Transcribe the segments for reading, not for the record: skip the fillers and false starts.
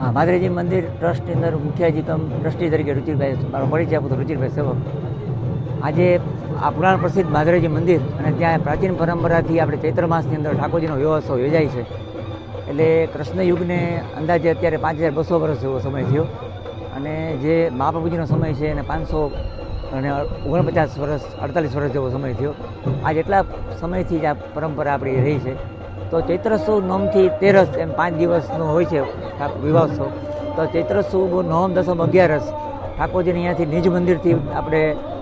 હા, માધરેજી મંદિર ટ્રસ્ટની અંદર મુખ્ય અધિકમ ટ્રસ્ટી તરીકે રુચિરભાઈ, મારો પરિચય આપું તો રુચિરભાઈ સેવક. આજે આ પુરાણ પ્રસિદ્ધ માધરેજી મંદિર અને ત્યાં પ્રાચીન પરંપરાથી આપણે ચૈત્ર માસની અંદર ઠાકોરજીનો વિવાહોત્સવ યોજાય છે. એટલે કૃષ્ણ યુગને અંદાજે અત્યારે 5200 વર્ષ જેવો સમય થયો અને જે મહાપ્રભુજીનો સમય છે એને 549 વર્ષ 48 વર્ષ જેવો સમય થયો. આજ એટલા સમયથી જ આ પરંપરા આપણી રહી છે. તો ચૈત્રોત્સવ નોમથી 13 એમ 5 દિવસનો હોય છે વિવાહોત્સવ. તો ચૈત્રોત્સવ નોમ, દસમ, 11 ઠાકોરજીને અહીંયાથી નિજ મંદિરથી આપણે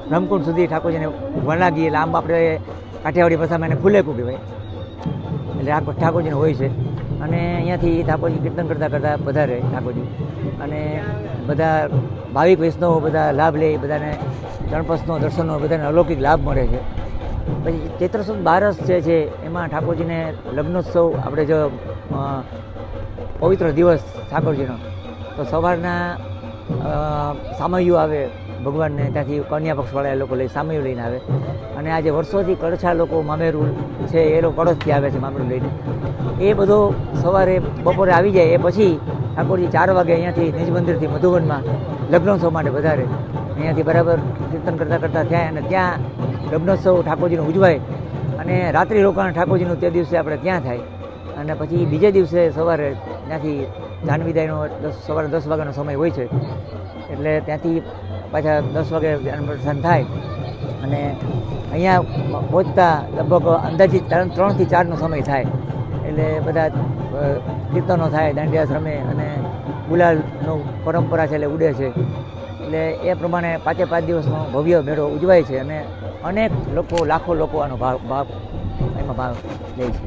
બ્રહ્મકુંડ સુધી ઠાકોરજીને વળાગીએ. એટલે આમ આપણે કાઠિયાવાડી ભાષામાં એને ખુલ્લેકું કહેવાય. એટલે આ ઠાકોરજીને હોય છે અને અહીંયાથી ઠાકોરજી કીર્તન કરતાં પધારે ઠાકોરજી અને બધા ભાવિક વૈષ્ણવો બધા લાભ લે. બધાને ગણપતનો દર્શનનો બધાને અલૌકિક લાભ મળે છે. પછી ચૈત્ર સુદ 12 જે છે એમાં ઠાકોરજીને લગ્નોત્સવ આપણે જો પવિત્ર દિવસ ઠાકોરજીનો, તો સવારના સામૈયું આવે ભગવાનને, ત્યાંથી કન્યા પક્ષવાળા એ લોકો સામૈયું લઈને આવે અને આજે વર્ષોથી કળછા લોકો મામેરું છે એ લોકો કળશથી આવે છે મામેરું લઈને. એ બધો સવારે બપોરે આવી જાય. એ પછી ઠાકોરજી 4 વાગે અહીંયાથી નિજ મંદિરથી મધુવનમાં લગ્નોત્સવ માટે વધારે અહીંયાથી બરાબર કીર્તન કરતાં થયા અને ત્યાં લગ્નોત્સવ ઠાકોરજીનો ઉજવાય અને રાત્રિ રોકાણ ઠાકોરજીનું તે દિવસે આપણે ત્યાં થાય અને પછી બીજે દિવસે સવારે ત્યાંથી જાનવિદાયનો સવારે 10 વાગ્યાનો સમય હોય છે. એટલે ત્યાંથી પાછા 10 વાગે પ્રસ્થાન થાય અને અહીંયા પહોંચતા લગભગ અંદાજિત 3 થી 4નો સમય થાય. એટલે બધા કીર્તનો થાય, દાંડિયા રમે અને ગુલાલનો પરંપરા છે એટલે ઉડે છે. એટલે એ પ્રમાણે 5 દિવસનો ભવ્ય મેળો ઉજવાય છે અને અનેક લોકો, લાખો લોકો આનો ભાગ લે છે.